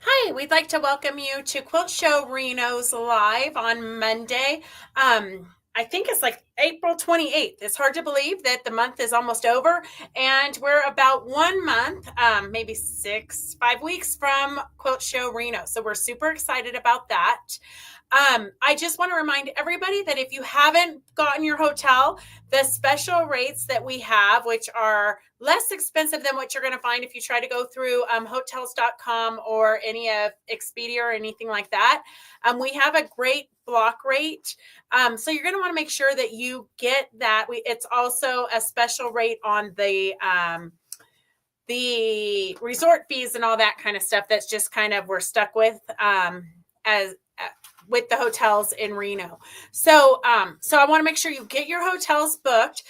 Hi, we'd like to welcome you to Quilt Show Reno's live on Monday. I think it's like April 28th. It's hard to believe that the month is almost over, and we're about 1 month, maybe 5 weeks from Quilt Show Reno. So we're super excited about that. I just want to remind everybody that if you haven't gotten your hotel, the special rates that we have, which are less expensive than what you're going to find if you try to go through hotels.com or any of Expedia or anything like that. We have a great block rate. So you're going to want to make sure that you get that. It's also a special rate on the resort fees and all that kind of stuff. That's just kind of we're stuck with as with the hotels in Reno. So I want to make sure you get your hotels booked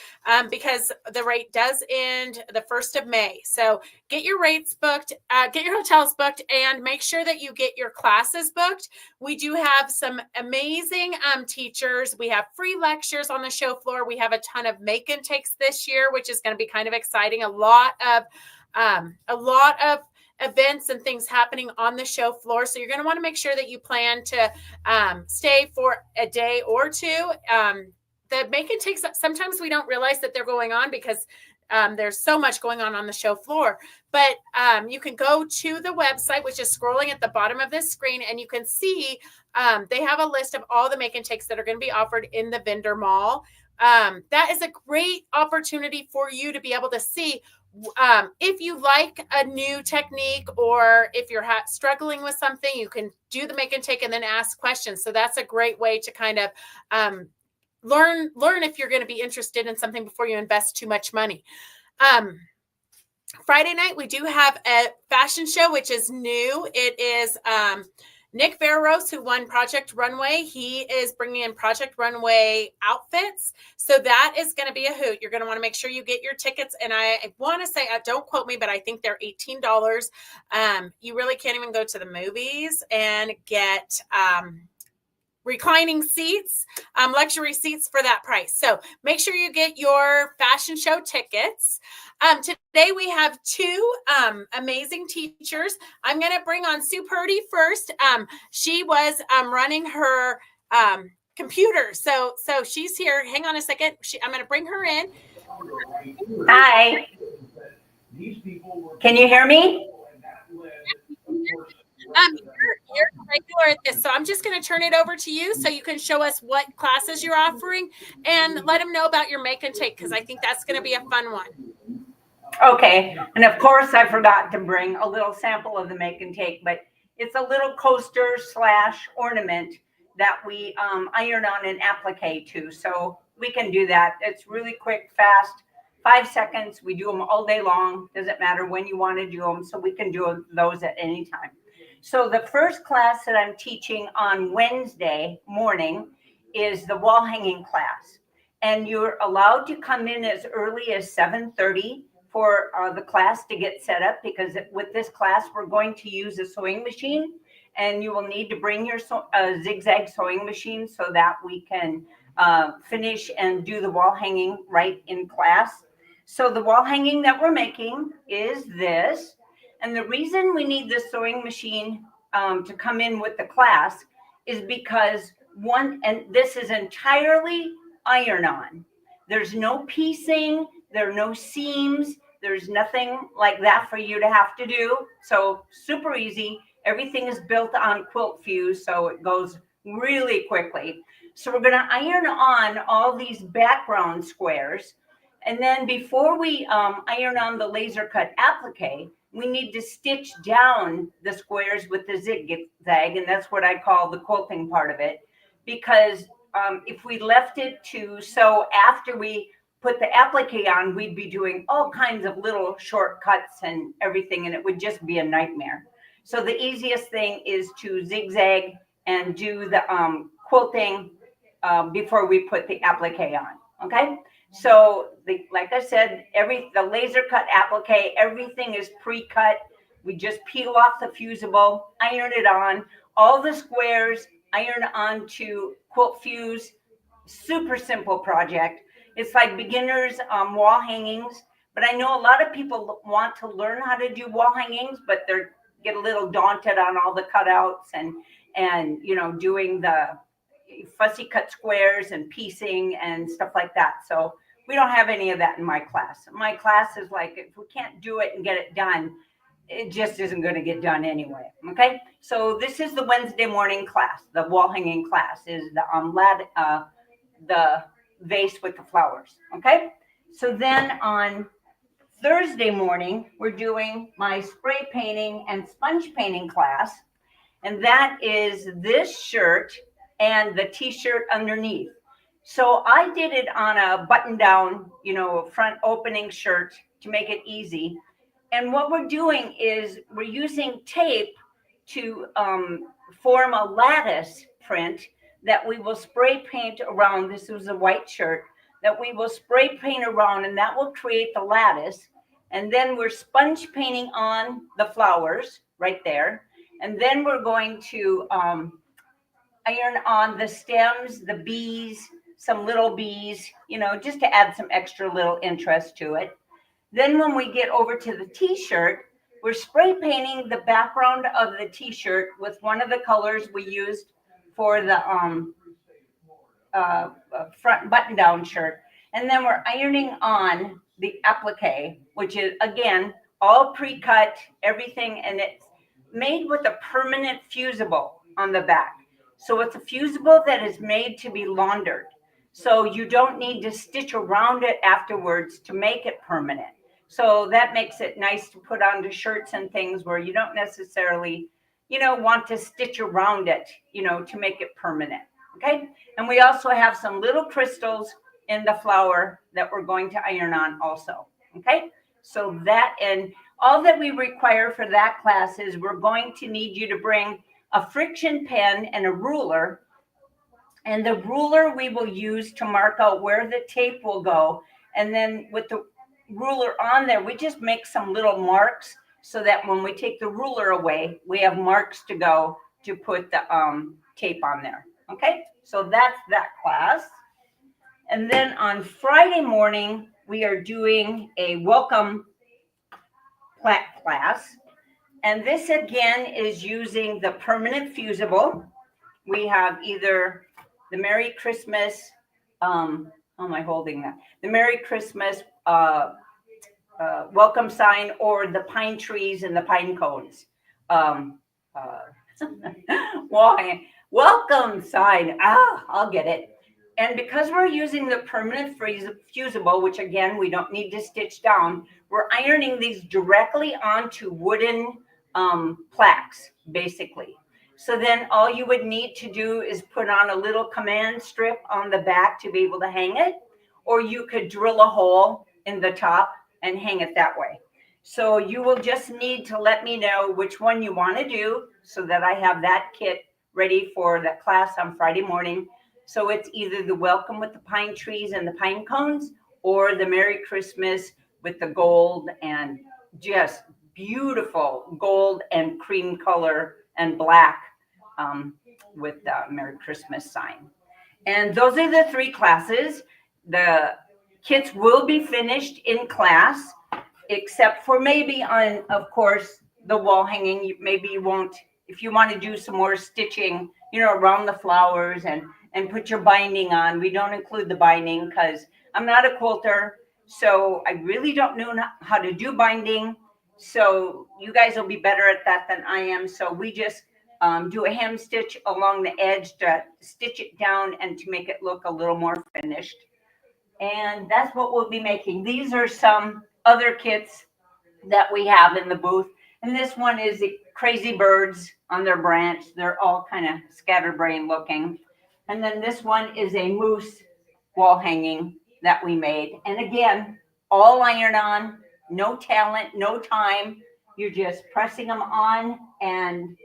because the rate does end the 1st of May. So get your rates booked, get your hotels booked, and make sure that you get your classes booked. We do have some amazing teachers. We have free lectures on the show floor. We have a ton of make and takes this year, which is going to be kind of exciting. A lot of events and things happening on the show floor. So you're going to want to make sure that you plan to stay for a day or two. The make and takes, sometimes we don't realize that they're going on because there's so much going on the show floor. But you can go to the website, which is scrolling at the bottom of this screen, and you can see they have a list of all the make and takes that are going to be offered in the vendor mall. That is a great opportunity for you to be able to see if you like a new technique, or if you're struggling with something, you can do the make and take and then ask questions. So that's a great way to kind of learn if you're going to be interested in something before you invest too much money. Friday night, we do have a fashion show, which is new. It is Nick Barros, who won Project Runway. He is bringing in Project Runway outfits. So that is going to be a hoot. You're going to want to make sure you get your tickets. And I want to say, don't quote me, but I think they're $18. You really can't even go to the movies and get reclining seats, luxury seats for that price. So make sure you get your fashion show tickets. Today we have two amazing teachers. I'm going to bring on Sue Purdy first. She was running her computer. So she's here. Hang on a second. I'm going to bring her in. Hi. Can you hear me? You're regular at this, so I'm just going to turn it over to you so you can show us what classes you're offering and let them know about your make and take, because I think that's going to be a fun one. Okay, and of course I forgot to bring a little sample of the make and take, but it's a little coaster / ornament that we iron on and applique to, so we can do that. It's really quick, fast, 5 seconds. We do them all day long. Doesn't matter when you want to do them, so we can do those at any time. So the first class that I'm teaching on Wednesday morning is the wall hanging class. And you're allowed to come in as early as 7:30 for the class to get set up, because with this class, we're going to use a sewing machine, and you will need to bring your zigzag sewing machine so that we can finish and do the wall hanging right in class. So the wall hanging that we're making is this. And the reason we need this sewing machine to come in with the class is because and this is entirely iron on. There's no piecing, there are no seams, there's nothing like that for you to have to do. So super easy. Everything is built on quilt fuse, so it goes really quickly. So we're going to iron on all these background squares. And then before we iron on the laser cut applique, we need to stitch down the squares with the zigzag, and that's what I call the quilting part of it. Because if we left it to sew after we put the applique on, we'd be doing all kinds of little shortcuts and everything, and it would just be a nightmare. So the easiest thing is to zigzag and do the quilting before we put the applique on, okay? So like I said, the laser cut applique, everything is pre-cut. We just peel off the fusible, iron it on, all the squares, iron onto quilt fuse. Super simple project. It's like beginners wall hangings, but I know a lot of people want to learn how to do wall hangings, but they're get a little daunted on all the cutouts and doing the fussy cut squares and piecing and stuff like that. So we don't have any of that in my class. My class is like, if we can't do it and get it done, it just isn't going to get done anyway. Okay. So this is the Wednesday morning class. The wall hanging class is the vase with the flowers. Okay. So then on Thursday morning, we're doing my spray painting and sponge painting class. And that is this shirt and the t-shirt underneath. So I did it on a button down, front opening shirt to make it easy. And what we're doing is we're using tape to form a lattice print that we will spray paint around. This was a white shirt that we will spray paint around, and that will create the lattice. And then we're sponge painting on the flowers right there. And then we're going to iron on the stems, the bees, some little bees, just to add some extra little interest to it. Then when we get over to the t-shirt, we're spray painting the background of the t-shirt with one of the colors we used for the front button down shirt. And then we're ironing on the applique, which is, again, all pre-cut, everything, and it's made with a permanent fusible on the back. So it's a fusible that is made to be laundered. So you don't need to stitch around it afterwards to make it permanent. So that makes it nice to put onto shirts and things where you don't necessarily, want to stitch around it, to make it permanent. Okay. And we also have some little crystals in the flower that we're going to iron on also. Okay. So that, and all that we require for that class is we're going to need you to bring a friction pen and a ruler. And the ruler we will use to mark out where the tape will go. And then with the ruler on there, we just make some little marks so that when we take the ruler away, we have marks to go to put the tape on there. Okay, so that's that class. And then on Friday morning, we are doing a welcome plaque class. And this again is using the permanent fusible. We have either the Merry Christmas, how am I holding that? The Merry Christmas welcome sign, or the pine trees and the pine cones. Why? Welcome sign. I'll get it. And because we're using the permanent fusible, which again, we don't need to stitch down, we're ironing these directly onto wooden plaques, basically. So then all you would need to do is put on a little command strip on the back to be able to hang it, or you could drill a hole in the top and hang it that way. So you will just need to let me know which one you want to do so that I have that kit ready for the class on Friday morning. So it's either the welcome with the pine trees and the pine cones, or the Merry Christmas with the gold and just beautiful gold and cream color and black with the Merry Christmas sign. And those are the three classes. The kits will be finished in class, except for maybe on, of course, the wall hanging. Maybe you won't, if you want to do some more stitching, around the flowers and put your binding on. We don't include the binding because I'm not a quilter, so I really don't know how to do binding. So you guys will be better at that than I am. So we just do a hem stitch along the edge to stitch it down and to make it look a little more finished. And that's what we'll be making. These are some other kits that we have in the booth. And this one is the crazy birds on their branch. They're all kind of scatterbrain looking. And then this one is a moose wall hanging that we made. And again, all iron on, no talent, no time. You're just pressing them on and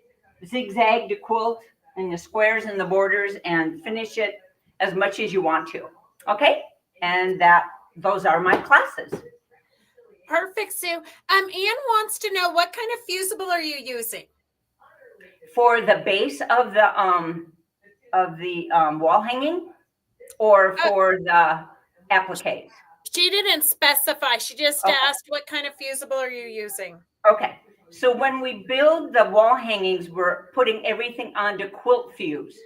zigzag to quilt and the squares and the borders and finish it as much as you want to. Okay. And those are my classes. Perfect, Sue. Anne wants to know, what kind of fusible are you using for the base of the wall hanging, or for the appliques? She didn't specify. She just asked, what kind of fusible are you using? Okay. So when we build the wall hangings, we're putting everything onto Quilt Fuse,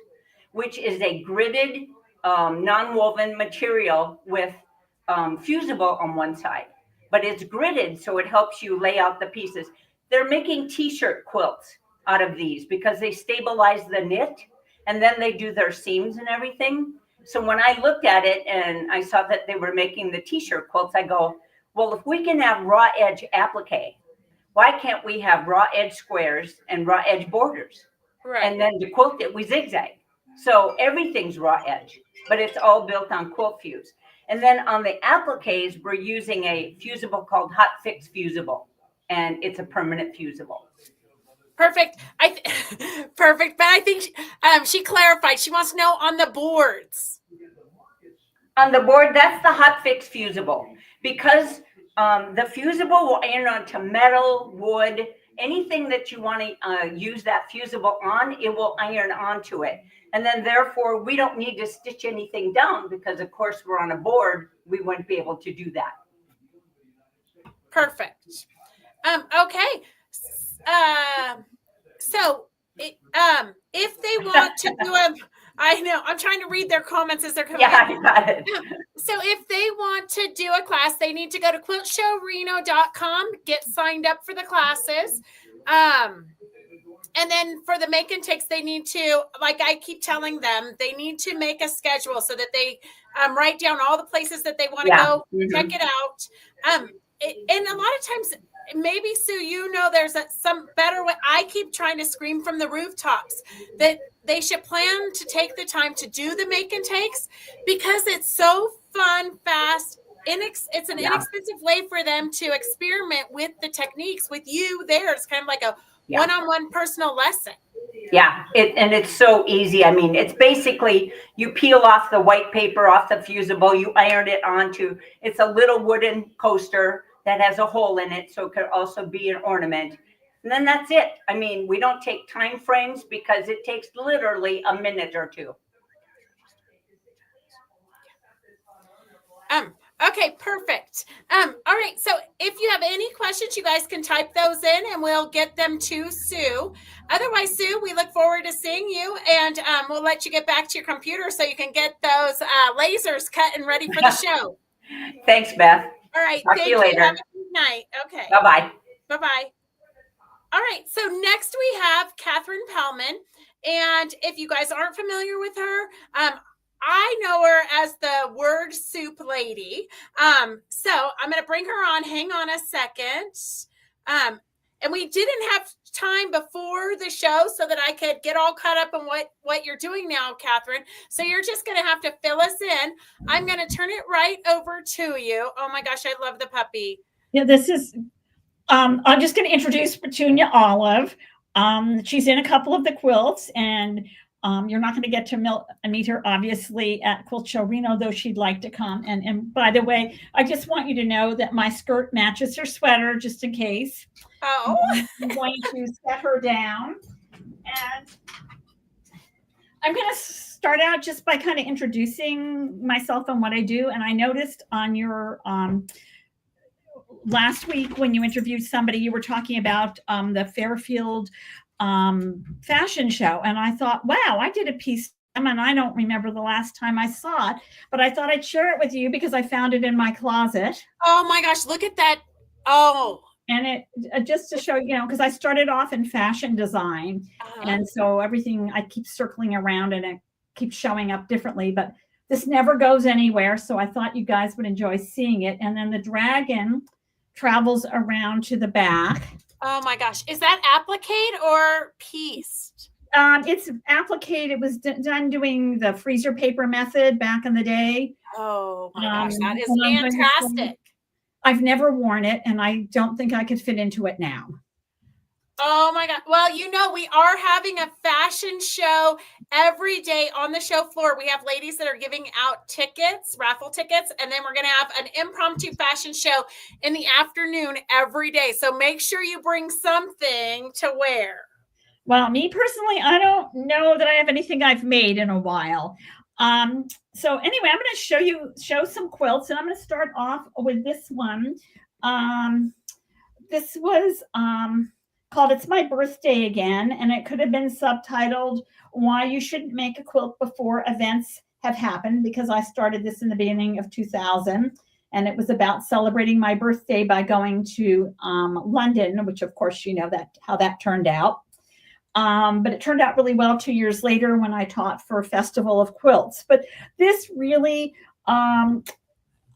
which is a gridded non-woven material with fusible on one side, but it's gridded, so it helps you lay out the pieces. They're making t-shirt quilts out of these because they stabilize the knit, and then they do their seams and everything. So when I looked at it and I saw that they were making the t-shirt quilts, I go, well, if we can have raw edge applique, why can't we have raw edge squares and raw edge borders? Right. And then to quilt it, we zigzag. So everything's raw edge, but it's all built on Quilt Fuse. And then on the appliques, we're using a fusible called Hot Fix Fusible, and it's a permanent fusible. Perfect. Perfect. But I think she clarified. She wants to know on the boards. On the board, that's the Hot Fix Fusible, because the fusible will iron onto metal, wood, anything that you want to use that fusible on, it will iron onto it. And then therefore, we don't need to stitch anything down because, of course, we're on a board. We wouldn't be able to do that. Perfect. Okay. So if they want to do I know, I'm trying to read their comments as they're coming. Yeah, I got it. So if they want to do a class, they need to go to quiltshowreno.com, get signed up for the classes. And then for the make and takes, they need to, like I keep telling them, they need to make a schedule so that they write down all the places that they want to go, check it out. And a lot of times, maybe, Sue, you know, there's some better way. I keep trying to scream from the rooftops that they should plan to take the time to do the make and takes because it's so fun, fast. It's an inexpensive way for them to experiment with the techniques with you there. It's kind of like a one-on-one personal lesson. Yeah, and it's so easy. I mean, it's basically you peel off the white paper off the fusible, you iron it onto, it's a little wooden coaster that has a hole in it, so it could also be an ornament. And then that's it. I mean, we don't take time frames because it takes literally a minute or two. Okay, perfect. All right. So if you have any questions, you guys can type those in and we'll get them to Sue. Otherwise, Sue, we look forward to seeing you, and we'll let you get back to your computer so you can get those lasers cut and ready for the show. Thanks, Beth. All right. Talk to you later. Have a good night. Okay. Bye-bye. Bye-bye. All right. So next we have Kathryn Pellman. And if you guys aren't familiar with her, I know her as the word soup lady. So I'm going to bring her on. Hang on a second. And we didn't have time before the show so that I could get all caught up on what you're doing now, Kathryn. So you're just going to have to fill us in. I'm going to turn it right over to you. Oh my gosh, I love the puppy. Yeah, this is, I'm just going to introduce Petunia Olive. She's in a couple of the quilts, and you're not going to get to meet her, obviously, at Quilt Show Reno, though she'd like to come. And by the way, I just want you to know that my skirt matches her sweater, just in case. Oh. I'm going to set her down. And I'm going to start out just by kind of introducing myself and what I do. And I noticed on your last week when you interviewed somebody, you were talking about the Fairfield fashion show. And I thought, wow, I did a piece, and I don't remember the last time I saw it, but I thought I'd share it with you because I found it in my closet. Oh my gosh, look at that. Oh. And it just to show, you know, because I started off in fashion design. And so everything, I keep circling around and it keeps showing up differently, but this never goes anywhere. So I thought you guys would enjoy seeing it. And then the dragon travels around to the back. Oh my gosh. Is that applique or pieced? It's applique. It was done doing the freezer paper method back in the day. Oh my gosh, that is fantastic. I've never worn it, and I don't think I could fit into it now. Oh my God. Well, you know, we are having a fashion show every day on the show floor. We have ladies that are giving out tickets, raffle tickets, and then we're going to have an impromptu fashion show in the afternoon every day. So make sure you bring something to wear. Well, me personally, I don't know that I have anything I've made in a while. So anyway, I'm going to show some quilts, and I'm going to start off with this one. This was called It's My Birthday Again, and it could have been subtitled Why You Shouldn't Make a Quilt Before Events Have Happened, because I started this in the beginning of 2000, and it was about celebrating my birthday by going to London, which of course you know that how that turned out. But it turned out really well 2 years later when I taught for a festival of quilts. But this really, I'm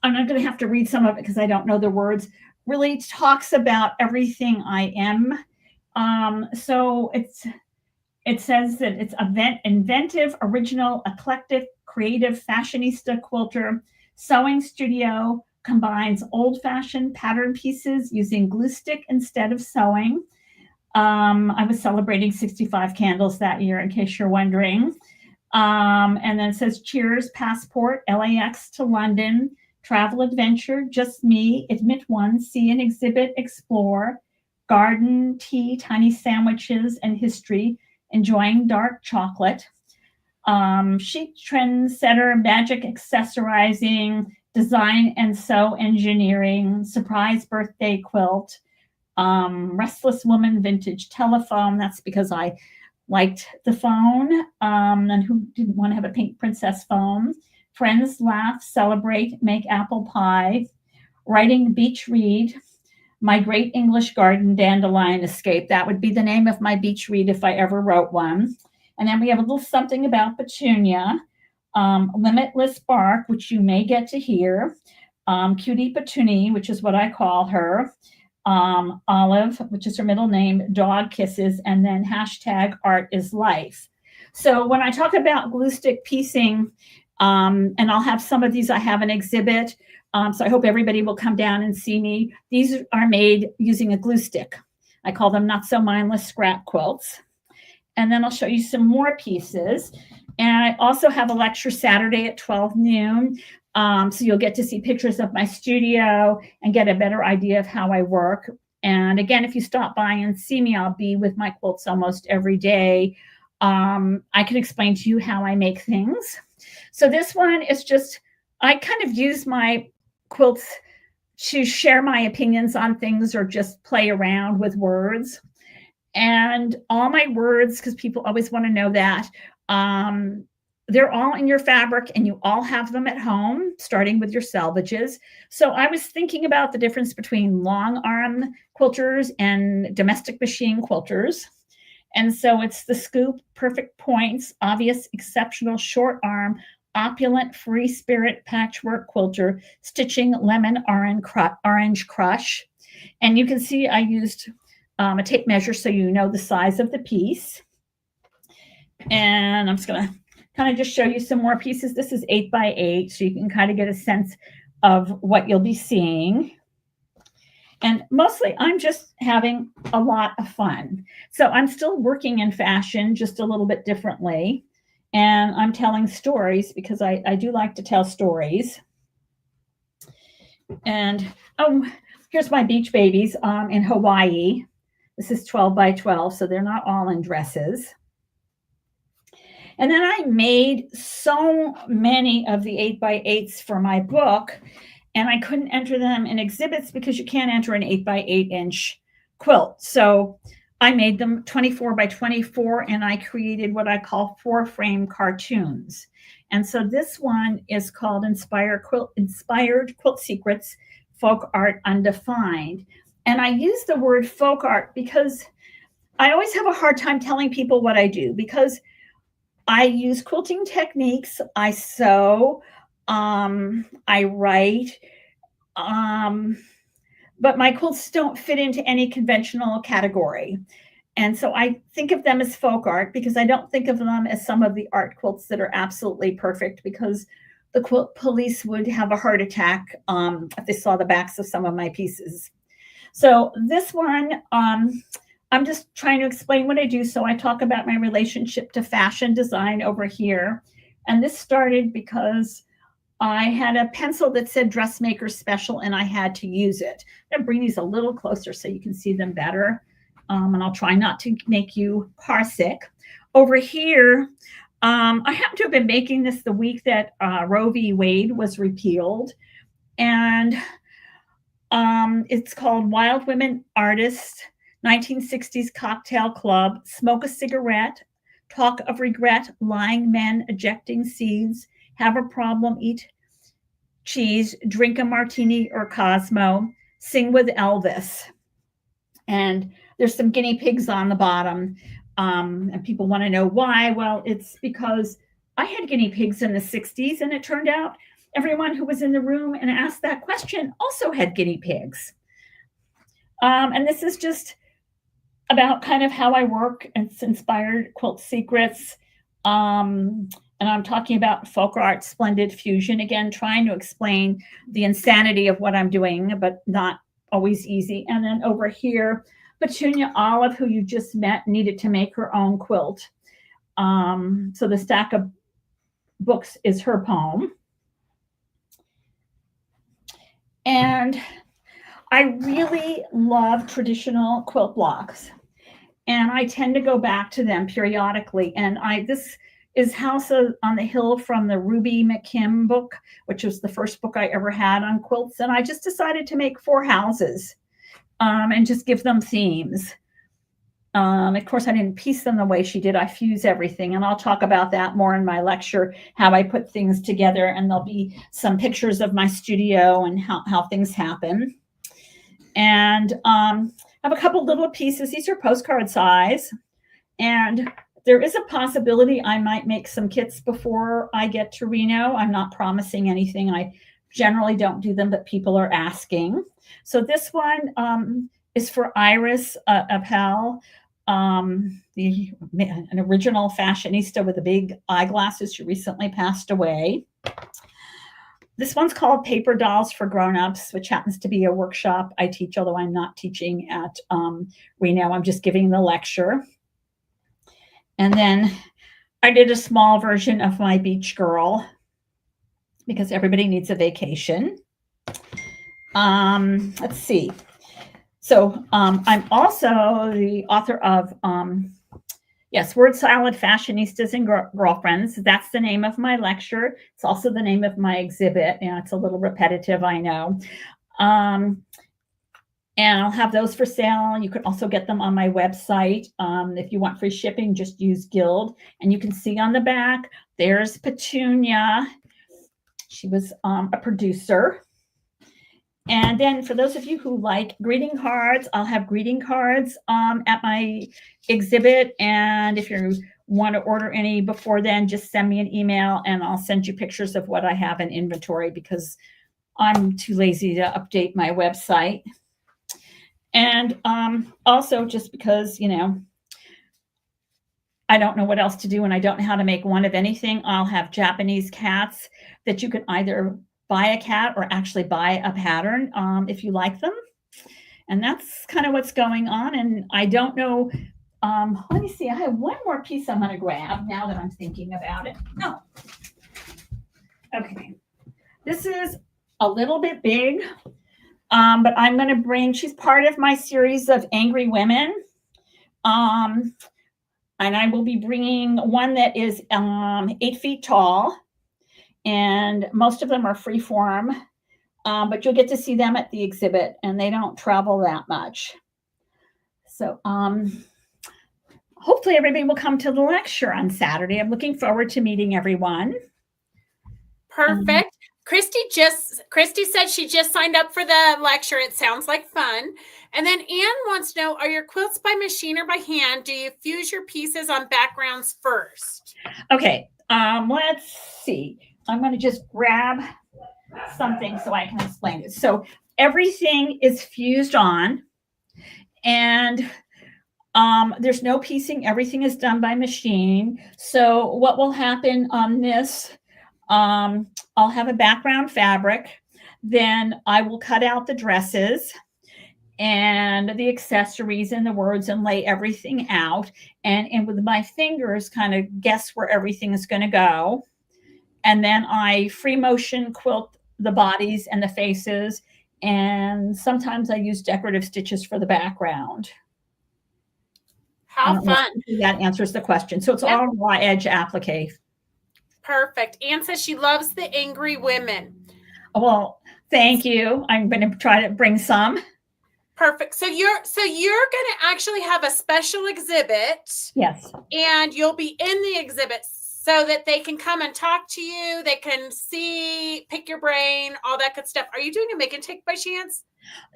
not going to have to read some of it because I don't know the words, really talks about everything I am. So it says that it's inventive, original, eclectic, creative, fashionista quilter, sewing studio, combines old-fashioned pattern pieces using glue stick instead of sewing. I was celebrating 65 candles that year, in case you're wondering. And then it says, cheers, passport, LAX to London, travel adventure, just me, admit one, see an exhibit, explore, garden, tea, tiny sandwiches, and history, enjoying dark chocolate. Chic trendsetter, magic accessorizing, design and sew engineering, surprise birthday quilt, restless woman vintage telephone. That's because I liked the phone, and who didn't want to have a pink princess phone. Friends laugh, celebrate, make apple pie, writing beach read, my great English garden dandelion escape. That would be the name of my beach read if I ever wrote one. And then we have a little something about Petunia, limitless bark, which you may get to hear, Cutie Petunia, which is what I call her, Olive, which is her middle name, dog kisses, and then hashtag art is life. So when I talk about glue stick piecing, and I'll have some of these, I have an exhibit. So I hope everybody will come down and see me. These are made using a glue stick. I call them not so mindless scrap quilts. And then I'll show you some more pieces. And I also have a lecture Saturday at 12 noon. So you'll get to see pictures of my studio and get a better idea of how I work. And again, if you stop by and see me, I'll be with my quilts almost every day. I can explain to you how I make things. So this one is just, I kind of use my quilts to share my opinions on things or just play around with words. And all my words, because people always want to know that, they're all in your fabric and you all have them at home, starting with your selvages. So I was thinking about the difference between long arm quilters and domestic machine quilters. And so it's the scoop, perfect points, obvious, exceptional, short arm, opulent, free spirit patchwork quilter, stitching lemon orange crush. And you can see I used a tape measure so you know the size of the piece. And I'm just going to kind of just show you some more pieces. This is 8 by 8, so you can kind of get a sense of what you'll be seeing. And mostly I'm just having a lot of fun. So I'm still working in fashion, just a little bit differently. And I'm telling stories because I do like to tell stories. And here's my beach babies in Hawaii. This is 12 by 12, so they're not all in dresses. And then I made so many of the 8 by 8s for my book, and I couldn't enter them in exhibits because you can't enter an 8 by 8 inch quilt. So I made them 24 by 24, and I created what I call 4-frame cartoons. And so this one is called Inspired Quilt Secrets, Folk Art Undefined. And I use the word folk art because I always have a hard time telling people what I do, because I use quilting techniques, I sew, I write, but my quilts don't fit into any conventional category. And so I think of them as folk art because I don't think of them as some of the art quilts that are absolutely perfect, because the quilt police would have a heart attack if they saw the backs of some of my pieces. So this one, I'm just trying to explain what I do. So I talk about my relationship to fashion design over here. And this started because I had a pencil that said dressmaker special and I had to use it. I'm going to bring these a little closer so you can see them better. And I'll try not to make you car sick. Over here, I happen to have been making this the week that Roe v. Wade was repealed. And it's called Wild Women Artists, 1960s cocktail club, smoke a cigarette, talk of regret, lying men ejecting seeds, have a problem, eat cheese, drink a martini or Cosmo, sing with Elvis. And there's some guinea pigs on the bottom. And people want to know why. Well, it's because I had guinea pigs in the 60s, and it turned out everyone who was in the room and asked that question also had guinea pigs. And this is just about kind of how I work. It's inspired Quilt Secrets. And I'm talking about folk art, splendid fusion, again, trying to explain the insanity of what I'm doing, but not always easy. And then over here, Petunia Olive, who you just met, needed to make her own quilt. So the stack of books is her poem. And I really love traditional quilt blocks, and I tend to go back to them periodically. And this is House on the Hill from the Ruby McKim book, which was the first book I ever had on quilts. And I just decided to make 4 houses and just give them themes. Of course, I didn't piece them the way she did. I fuse everything, and I'll talk about that more in my lecture, how I put things together. And there'll be some pictures of my studio and how things happen. And I have a couple little pieces. These are postcard size. And there is a possibility I might make some kits before I get to Reno. I'm not promising anything. I generally don't do them, but people are asking. So this one is for Iris Appel, an original fashionista with the big eyeglasses. She recently passed away. This one's called Paper Dolls for Grown-Ups, which happens to be a workshop I teach, although I'm not teaching at Reno. I'm just giving the lecture. And then I did a small version of my Beach Girl because everybody needs a vacation. Let's see. So I'm also the author of, Word Salad Fashionistas and Girlfriends. That's the name of my lecture. It's also the name of my exhibit. And it's a little repetitive, I know. And I'll have those for sale. You can also get them on my website. If you want free shipping, just use Guild. And you can see on the back, there's Petunia. She was a producer. And then for those of you who like greeting cards, I'll have greeting cards at my exhibit. And if you want to order any before then, just send me an email and I'll send you pictures of what I have in inventory because I'm too lazy to update my website. And also just because, I don't know what else to do and I don't know how to make one of anything, I'll have Japanese cats that you can either buy a cat or actually buy a pattern if you like them. And that's kind of what's going on. And I don't know, let me see, I have one more piece I'm going to grab now that I'm thinking about it. Oh, okay. This is a little bit big. But I'm going to bring, she's part of my series of Angry Women. And I will be bringing one that is 8 feet tall. And most of them are freeform. But you'll get to see them at the exhibit. And they don't travel that much. So hopefully everybody will come to the lecture on Saturday. I'm looking forward to meeting everyone. Perfect. Christy said she just signed up for the lecture. It sounds like fun. And then Anne wants to know, are your quilts by machine or by hand? Do you fuse your pieces on backgrounds first? Okay, let's see. I'm going to just grab something so I can explain it. So everything is fused on and there's no piecing. Everything is done by machine. So what will happen on this, I'll have a background fabric, then I will cut out the dresses and the accessories and the words and lay everything out. And with my fingers kind of guess where everything is going to go. And then I free motion quilt the bodies and the faces. And sometimes I use decorative stitches for the background. How fun. That answers the question. So it's all raw edge applique. Perfect. Anne says she loves the Angry Women. Well, thank you. I'm going to try to bring some. Perfect. So you're going to actually have a special exhibit. Yes. And you'll be in the exhibit so that they can come and talk to you. They can see, pick your brain, all that good stuff. Are you doing a make and take by chance?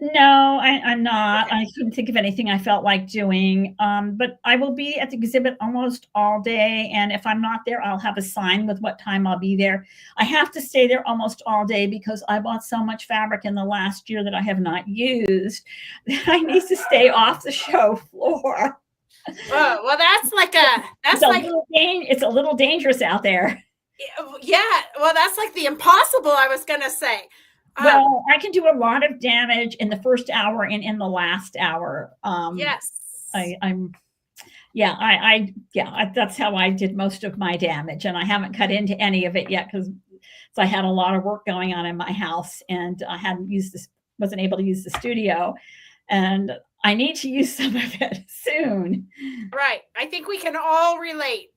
No, I'm not. Okay. I couldn't think of anything I felt like doing. But I will be at the exhibit almost all day. And if I'm not there, I'll have a sign with what time I'll be there. I have to stay there almost all day because I bought so much fabric in the last year that I have not used that I need to stay off the show floor. Oh, well, it's a little dangerous out there. Yeah. Well, that's like the impossible, I was going to say. Well, I can do a lot of damage in the first hour and in the last hour. Yes. That's how I did most of my damage. And I haven't cut into any of it yet because I had a lot of work going on in my house and I wasn't able to use the studio. And I need to use some of it soon. Right. I think we can all relate.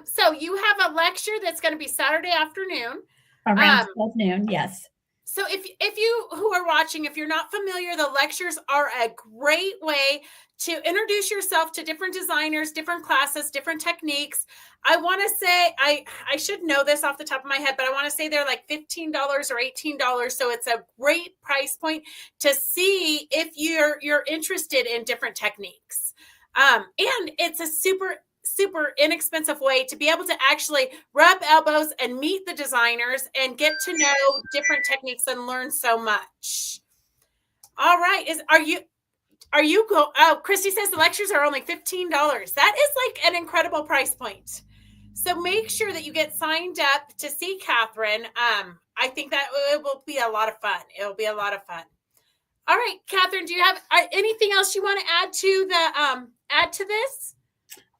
So you have a lecture that's going to be Saturday afternoon. Around 12 noon, yes. So if you who are watching, if you're not familiar, the lectures are a great way to introduce yourself to different designers, different classes, different techniques. I want to say, I should know this off the top of my head, but I want to say they're like $15 or $18. So it's a great price point to see if you're interested in different techniques. And it's a super inexpensive way to be able to actually rub elbows and meet the designers and get to know different techniques and learn so much. All right. Christy says the lectures are only $15. That is like an incredible price point. So make sure that you get signed up to see Kathryn. I think that it will be a lot of fun. It'll be a lot of fun. All right, Kathryn, do you have anything else you want to add to this?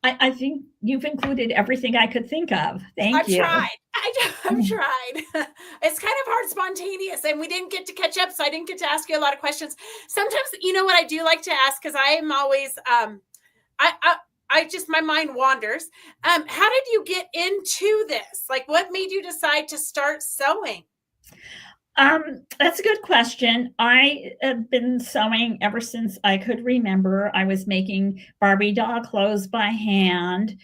I think you've included everything I could think of. Thank you. I've tried. It's kind of hard spontaneous and we didn't get to catch up. So I didn't get to ask you a lot of questions. Sometimes, you know what I do like to ask, because I am always, my mind wanders. How did you get into this? Like what made you decide to start sewing? That's a good question. I have been sewing ever since I could remember. I was making Barbie doll clothes by hand.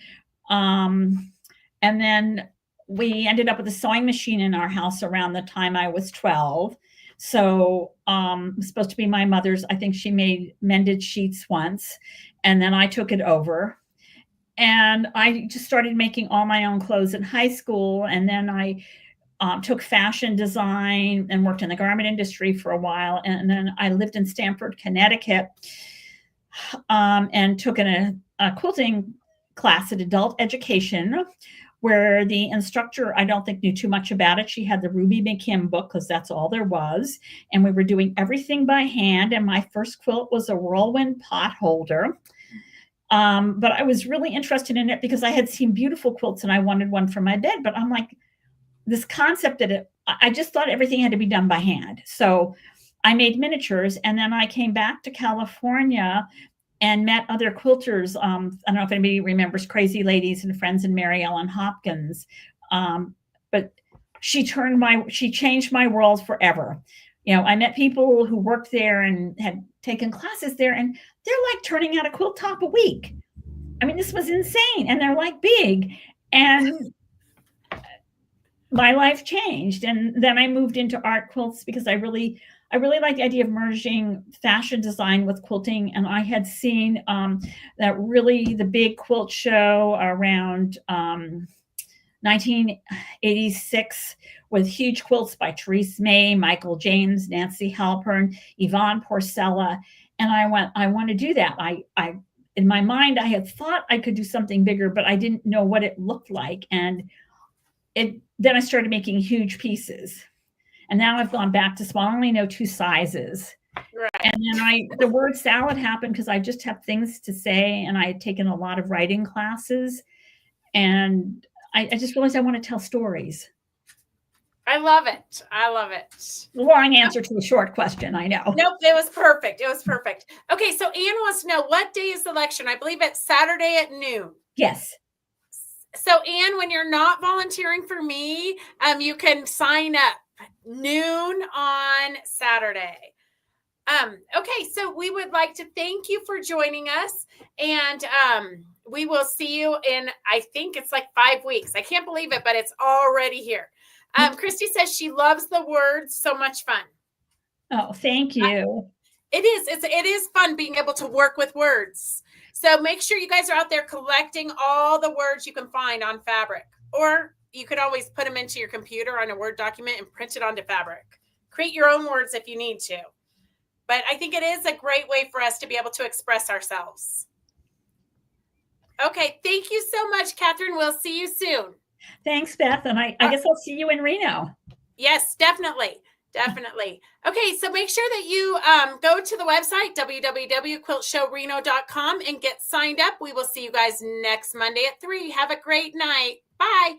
And then we ended up with a sewing machine in our house around the time I was 12. So it was supposed to be my mother's. I think she mended sheets once, and then I took it over. And I just started making all my own clothes in high school. And then I took fashion design and worked in the garment industry for a while. And then I lived in Stamford, Connecticut, and took a quilting class at adult education, where the instructor, I don't think, knew too much about it. She had the Ruby McKim book because that's all there was. And we were doing everything by hand. And my first quilt was a whirlwind pot holder. But I was really interested in it because I had seen beautiful quilts and I wanted one for my bed. But I'm like, this concept that I just thought everything had to be done by hand. So I made miniatures, and then I came back to California and met other quilters. I don't know if anybody remembers Crazy Ladies and Friends and Mary Ellen Hopkins. But she changed my world forever. You know, I met people who worked there and had taken classes there, and they're like turning out a quilt top a week. I mean, this was insane. And they're like big. And my life changed. And then I moved into art quilts because I really like the idea of merging fashion design with quilting. And I had seen that really the big quilt show around 1986 with huge quilts by Therese May, Michael James, Nancy Halpern, Yvonne Porcella. And I want to do that. I in my mind, I had thought I could do something bigger, but I didn't know what it looked like. And then I started making huge pieces. And now I've gone back to small. I only know 2 sizes. Right. And then the word salad happened because I just have things to say. And I had taken a lot of writing classes. And I just realized I want to tell stories. I love it. Long answer to a short question, I know. Nope, it was perfect. Okay, so Anne wants to know, what day is the lecture? I believe it's Saturday at noon. Yes. So Anne, when you're not volunteering for me, you can sign up noon on Saturday. Okay, so we would like to thank you for joining us, and we will see you in, I think it's like 5 weeks. I can't believe it, but it's already here. Christy says she loves the words. So much fun. Oh, thank you. It is fun being able to work with words. So make sure you guys are out there collecting all the words you can find on fabric, or you could always put them into your computer on a Word document and print it onto fabric. Create your own words if you need to. But I think it is a great way for us to be able to express ourselves. Okay, thank you so much, Kathryn. We'll see you soon. Thanks, Beth. And I guess I'll see you in Reno. Yes, definitely. Definitely. Okay, so make sure that you go to the website, www.quiltshowreno.com, and get signed up. We will see you guys next Monday at 3. Have a great night. Bye.